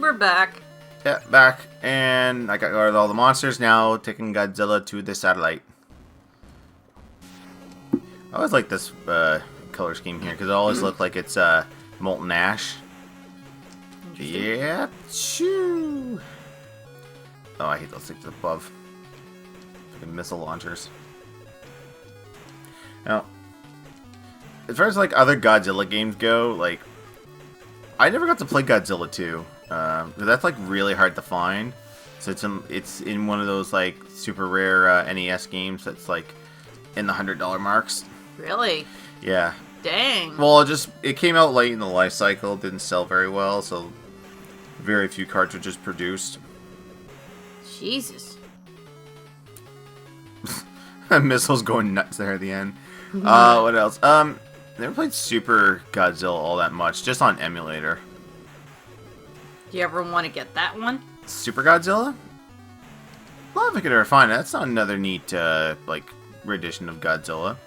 we're back. Yeah, back, and I got rid of all the monsters. Now taking Godzilla to the satellite. I always like this color scheme here because it always looks like it's molten ash. Yeah, choo. Oh, I hate those things above. Fucking missile launchers. Now, as far as like other Godzilla games go, like I never got to play Godzilla 2. That's like really hard to find. So it's in one of those like super rare NES games that's like in the $100 marks. Really? Yeah. Dang. Well, it came out late in the life cycle, didn't sell very well, so very few cartridges produced. Jesus. Missiles going nuts there at the end. What else? Never played Super Godzilla all that much, just on emulator. Do you ever want to get that one? Super Godzilla? Well, if I could ever find it. That's not another neat, like, rendition of Godzilla.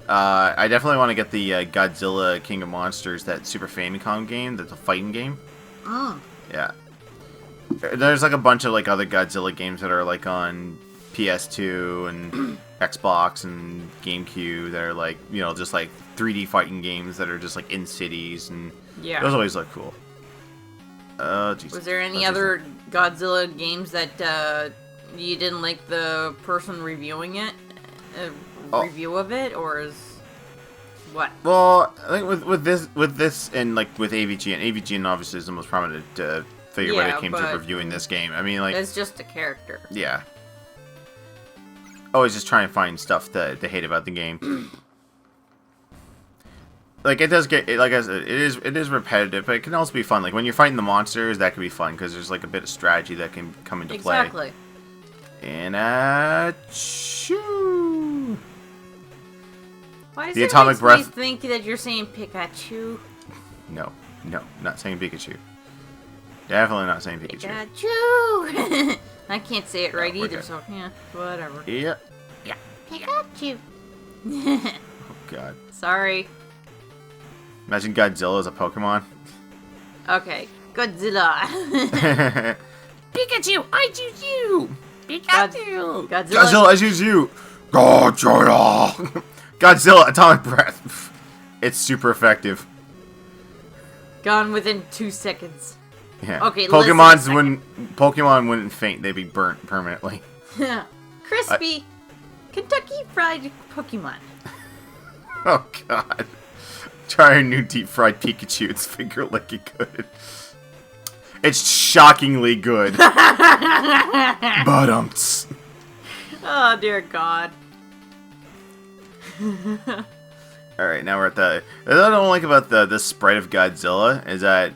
I definitely want to get the Godzilla King of Monsters, that Super Famicom game, that's a fighting game. Oh. Yeah. There's, like, a bunch of, like, other Godzilla games that are, like, on PS2 and Xbox and GameCube that are, like, you know, just, like, 3D fighting games that are just, like, in cities, and yeah. those always look cool. Jesus. Was there any other Godzilla games that you didn't like the person reviewing it? Review of it, or is what? Well, I think with this, and like with AVG, and AVG obviously is the most prominent figure when it came to reviewing this game. I mean, like it's just a character. Yeah. Always just try and find stuff to hate about the game. Like it does get, like I said, it is repetitive, but it can also be fun. Like when you're fighting the monsters, that can be fun because there's like a bit of strategy that can come into play. Exactly. And choo. Why does The it atomic makes breath. me think that you're saying Pikachu? No, not saying Pikachu. Definitely not saying Pikachu. Pikachu. I can't say it right we're either, good. so yeah, whatever. Yeah. Pikachu. Oh God. Sorry. Imagine Godzilla as a Pokemon. Okay, Godzilla. Pikachu, I choose you. Pikachu. Godzilla, I choose you. Godzilla. Godzilla, atomic breath. It's super effective. Gone within 2 seconds. Yeah. Okay, Pokemon wouldn't faint; they'd be burnt permanently. Crispy Kentucky Fried Pokemon. Oh God. Try a new deep fried Pikachu. It's finger licking good. It's shockingly good. Bottoms. Oh dear God. Alright, now we're at the... What I don't like about the sprite of Godzilla is that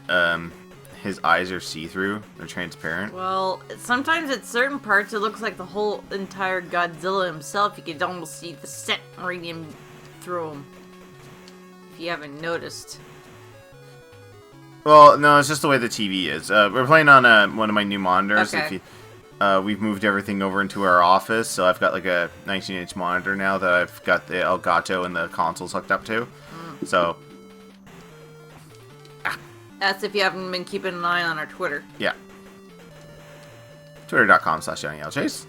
his eyes are see-through. They're transparent. Well, sometimes at certain parts it looks like the whole entire Godzilla himself. You could almost see the set radium through him. If you haven't noticed. Well, no, it's just the way the TV is. We're playing on one of my new monitors. Okay. We've moved everything over into our office, so I've got like a 19-inch monitor now that I've got the Elgato and the consoles hooked up to. So... That's if you haven't been keeping an eye on our Twitter. Yeah. Twitter.com/JohnnyLChase.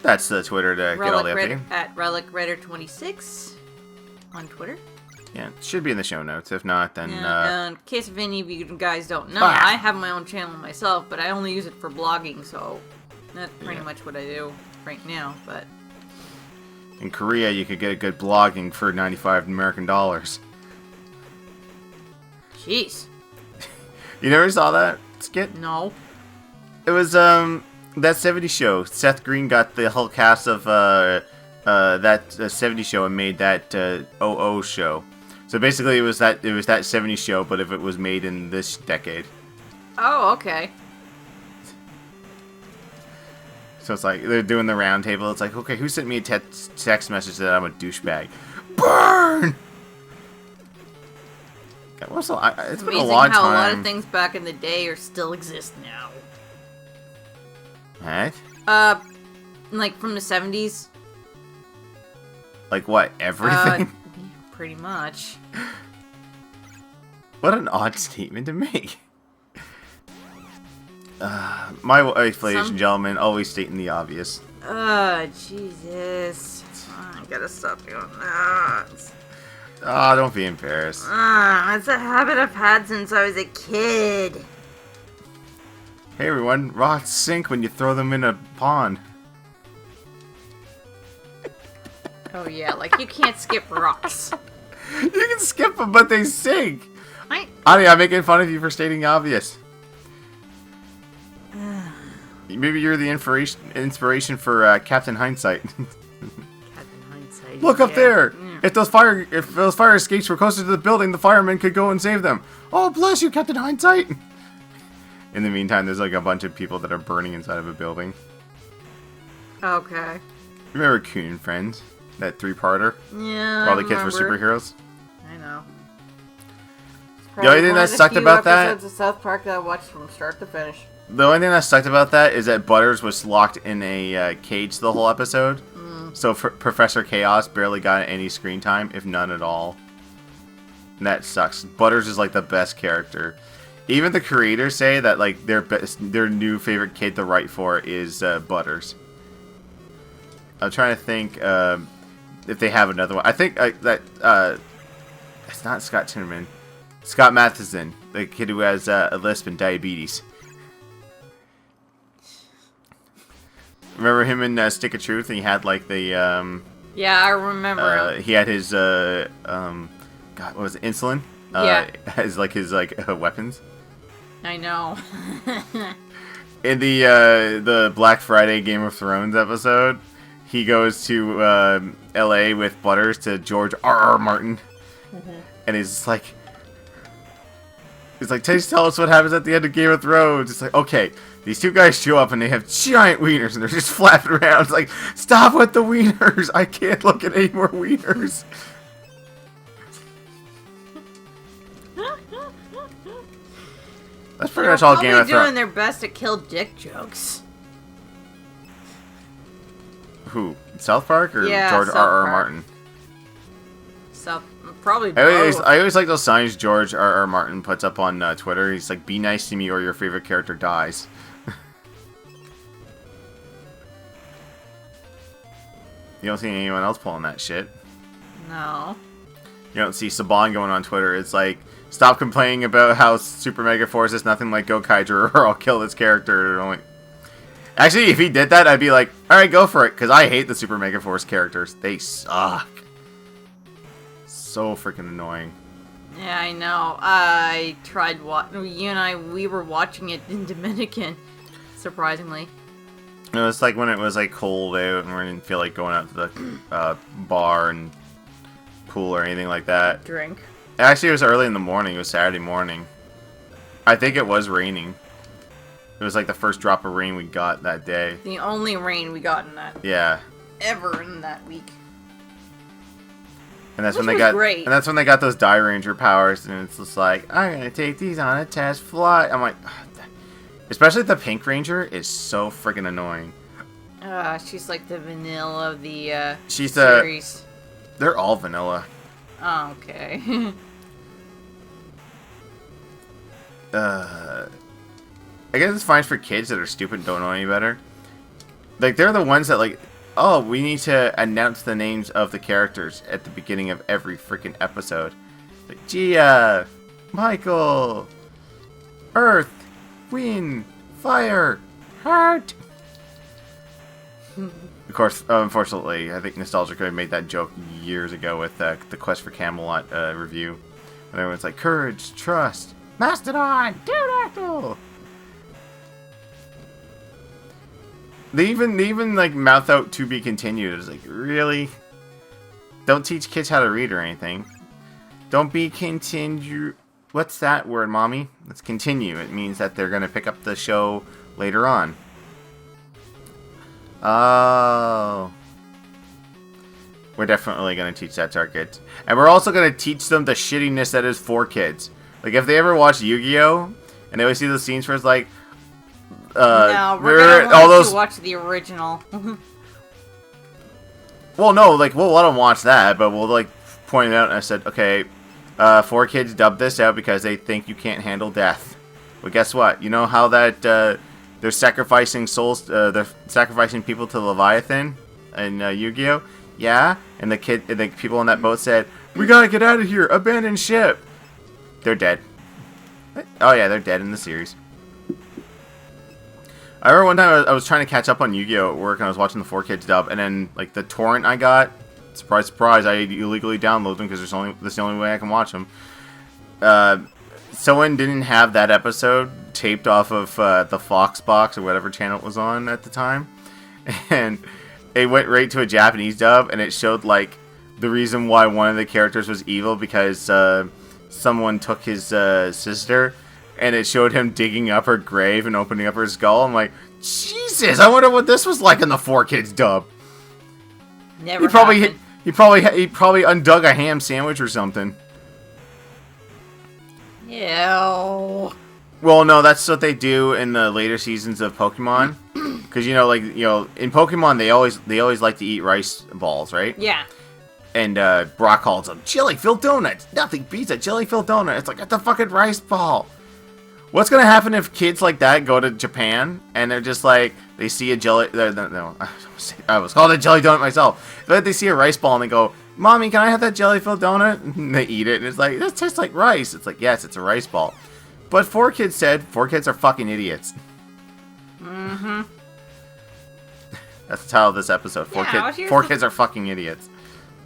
That's the Twitter to get all the updating. At RelicRedder26 on Twitter. Yeah, it should be in the show notes. If not, then... in case if any of you guys don't know, I have my own channel myself, but I only use it for blogging, so that's pretty much what I do right now, but... In Korea, you could get a good blogging for 95 American dollars. Jeez. You never saw that skit? No. It was, that 70s show. Seth Green got the whole cast of, that 70s show and made that, OO show. So basically it was that 70s show, but if it was made in this decade. Oh, okay. So it's like, they're doing the round table. It's like, okay, who sent me a text message that I'm a douchebag? Burn! Also, it's been a long time. Amazing how a lot of things back in the day are still exist now. What? Like from the 70s. Like what? Everything? Pretty much. What an odd statement to make. My wife, ladies and gentlemen, always stating the obvious. Jesus. I gotta stop doing that. Ah, don't be embarrassed. It's a habit I've had since I was a kid. Hey everyone, rocks sink when you throw them in a pond. Oh yeah, like you can't skip rocks. You can skip them, but they sink. I I'm making fun of you for stating the obvious. Maybe you're the inspiration for Captain Hindsight. Captain Hindsight. Look up there. Yeah. If those fire escapes were closer to the building, the firemen could go and save them. Oh, bless you, Captain Hindsight. In the meantime, there's like a bunch of people that are burning inside of a building. Okay. Remember Coon and Friends? That 3-parter? Yeah. Where all the kids were superheroes? I know. The only thing that sucked about that... episodes of South Park that I watched from start to finish. The only thing that sucked about that is that Butters was locked in a cage the whole episode. So Professor Chaos barely got any screen time, if none at all. And that sucks. Butters is like the best character. Even the creators say that like their new favorite kid to write for is Butters. I'm trying to think if they have another one. I think that it's not Scott Tinnerman. Scott Matheson, the kid who has a lisp and diabetes. Remember him in Stick of Truth? And he had like the yeah, I remember. He had his God, what was it? Insulin? Yeah. As like his weapons. I know. In the Black Friday Game of Thrones episode, he goes to L.A. with Butters to George R.R. Martin, and he's like, tell us what happens at the end of Game of Thrones. It's like, okay, these two guys show up and they have giant wieners and they're just flapping around. It's like, stop with the wieners! I can't look at any more wieners. That's pretty much all Game of Thrones. They're doing their best to kill dick jokes. Who? South Park or yeah, George R.R. Martin? Probably both. I always like those signs George R.R. Martin puts up on Twitter. He's like, be nice to me or your favorite character dies. You don't see anyone else pulling that shit. No. You don't see Saban going on Twitter. It's like, stop complaining about how Super Mega Force is nothing like Gokaiger or I'll kill this character. Actually, if he did that, I'd be like, alright, go for it. Because I hate the Super Mega Force characters. They suck. So freaking annoying. Yeah, I know. I tried we were watching it in Dominican, surprisingly. It was like when it was like cold out and we didn't feel like going out to the bar and pool or anything like that. Drink. Actually, it was early in the morning. It was Saturday morning. I think it was raining. It was like the first drop of rain we got that day. The only rain we got in that. Yeah. Ever in that week. And that's when they got great. And that's when they got those Die Ranger powers, and it's just like, I'm gonna take these on a test flight. I'm like, especially the Pink Ranger is so freaking annoying. She's like the vanilla of the she's series. They're all vanilla. Oh, okay. I guess it's fine for kids that are stupid and don't know any better. Like, they're the ones that like, oh, we need to announce the names of the characters at the beginning of every freaking episode. Like, Gia, Michael, Earth, Wind, Fire, Heart. Of course, unfortunately, I think Nostalgia could have made that joke years ago with the Quest for Camelot review. And everyone's like, Courage, Trust, Mastodon, Pterodactyl. They even like mouth out to be continued. It's like, really? Don't teach kids how to read or anything. Don't be continue. What's that word, mommy? Let's continue. It means that they're gonna pick up the show later on. Oh. We're definitely gonna teach that to our kids. And we're also gonna teach them the shittiness that is for kids. Like, if they ever watch Yu-Gi-Oh! And they always see those scenes where it's like, no, we're gonna want to watch the original. Well, no, like, we'll let them watch that, but we'll, like, point it out, and I said, okay, 4 kids dubbed this out because they think you can't handle death. Well, guess what? You know how that they're sacrificing souls. They're sacrificing people to Leviathan in Yu-Gi-Oh. Yeah, and the people on that boat said, "We gotta get out of here. Abandon ship." They're dead. Oh yeah, they're dead in the series. I remember one time I was trying to catch up on Yu-Gi-Oh at work, and I was watching the 4Kids dub, and then like the torrent I got, surprise, surprise, I illegally downloaded them because that's the only way I can watch them. Someone didn't have that episode taped off of the Fox box or whatever channel it was on at the time, and it went right to a Japanese dub, and it showed like the reason why one of the characters was evil because someone took his sister. And it showed him digging up her grave and opening up her skull. I'm like, Jesus! I wonder what this was like in the 4Kids dub. Never. He probably undug a ham sandwich or something. Ew. Well, no, that's what they do in the later seasons of Pokemon. Because in Pokemon they always like to eat rice balls, right? Yeah. And Brock calls them jelly-filled donuts. Nothing beats a jelly-filled donut. It's like it's a fucking rice ball. What's gonna happen if kids like that go to Japan and they're just like they see a jelly? No, I was called a jelly donut myself. But they see a rice ball and they go, "Mommy, can I have that jelly-filled donut?" And they eat it and it's like this tastes like rice. It's like yes, it's a rice ball. But 4Kids said 4Kids are fucking idiots. Mm-hmm. That's the title of this episode. 4Kids are fucking idiots.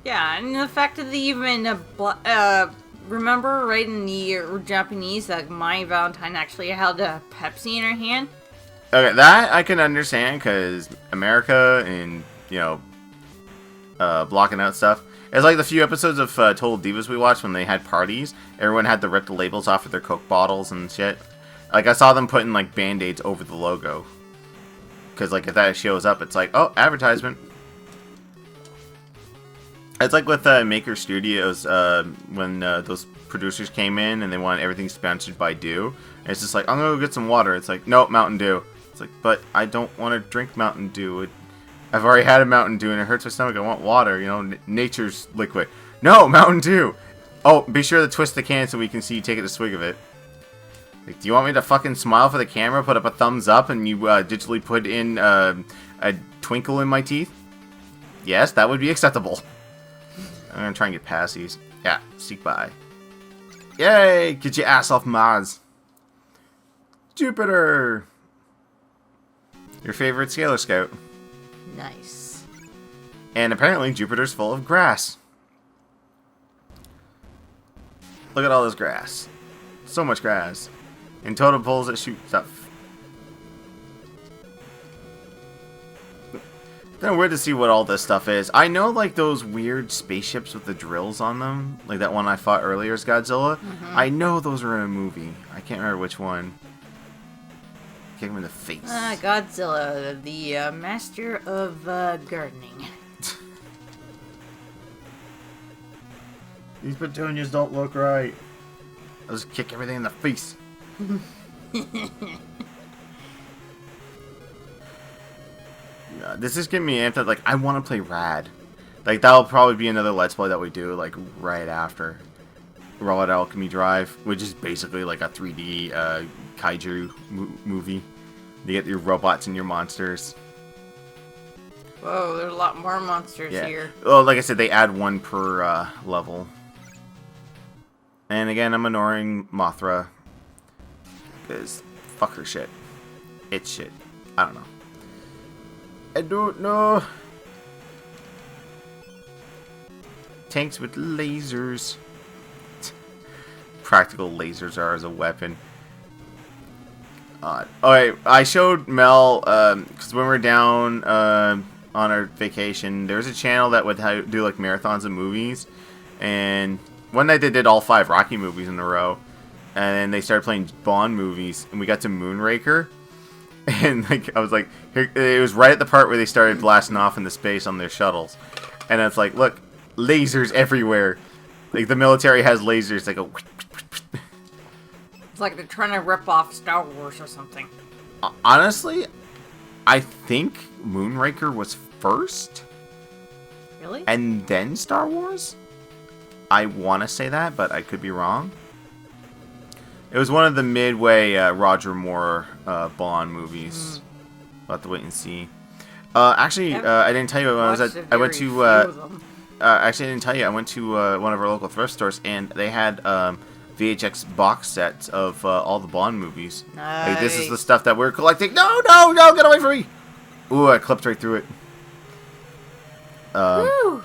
Yeah, and the fact that they even remember, right, in the Japanese, that my Valentine actually held a Pepsi in her hand? Okay, that I can understand, because America and, blocking out stuff. It's like the few episodes of Total Divas we watched when they had parties. Everyone had to rip the labels off of their Coke bottles and shit. Like, I saw them putting, like, Band-Aids over the logo. Because, like, if that shows up, it's like, oh, advertisement. It's like with Maker Studios, when those producers came in and they wanted everything sponsored by Dew. And it's just like, I'm gonna go get some water. It's like, nope, Mountain Dew. It's like, but I don't want to drink Mountain Dew. I've already had a Mountain Dew and it hurts my stomach. I want water, nature's liquid. No, Mountain Dew. Oh, be sure to twist the can so we can see you take a swig of it. Like, do you want me to fucking smile for the camera, put up a thumbs up, and you digitally put in a twinkle in my teeth? Yes, that would be acceptable. I'm gonna try and get past these. Yeah, sneak by. Yay! Get your ass off Mars. Jupiter! Your favorite Sailor Scout. Nice. And apparently Jupiter's full of grass. Look at all this grass. So much grass. And totem poles that shoot stuff. Kind of weird to see what all this stuff is. I know, like, those weird spaceships with the drills on them. Like that one I fought earlier is Godzilla. Mm-hmm. I know those were in a movie. I can't remember which one. Kick him in the face. Godzilla, the master of gardening. These petunias don't look right. I'll just kick everything in the face. This is getting me amped up. Like, I want to play Rad. Like, that'll probably be another Let's Play that we do, like, right after Robot Alchemy Drive, which is basically like a 3D kaiju movie. You get your robots and your monsters. Whoa, there's a lot more monsters here. Well, like I said, they add one per level. And again, I'm ignoring Mothra. Because fuck her shit. It's shit. I don't know. I don't know. Tanks with lasers. Practical lasers are as a weapon. Alright, I showed Mel, because when we were down on our vacation, there was a channel that would do like marathons of movies. And one night they did all 5 Rocky movies in a row. And then they started playing Bond movies. And we got to Moonraker. And like I was like, here, it was right at the part where they started blasting off into space on their shuttles, and it's like, look, lasers everywhere. Like the military has lasers. They go. It's like they're trying to rip off Star Wars or something. Honestly, I think Moonraker was first. Really? And then Star Wars. I want to say that, but I could be wrong. It was one of the midway Roger Moore Bond movies. We'll have to wait and see. Actually, I didn't tell you when I was at. I went to. Actually, I didn't tell you. I went to one of our local thrift stores, and they had VHX box sets of all the Bond movies. Nice. Like, this is the stuff that we're collecting. No, no, no! Get away from me! Ooh, I clipped right through it. Woo.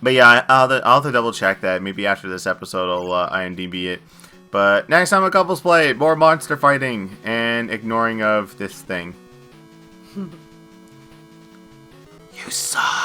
But yeah, I'll have to double check that. Maybe after this episode, I'll IMDb it. But next time a couples play, more monster fighting and ignoring of this thing. You suck.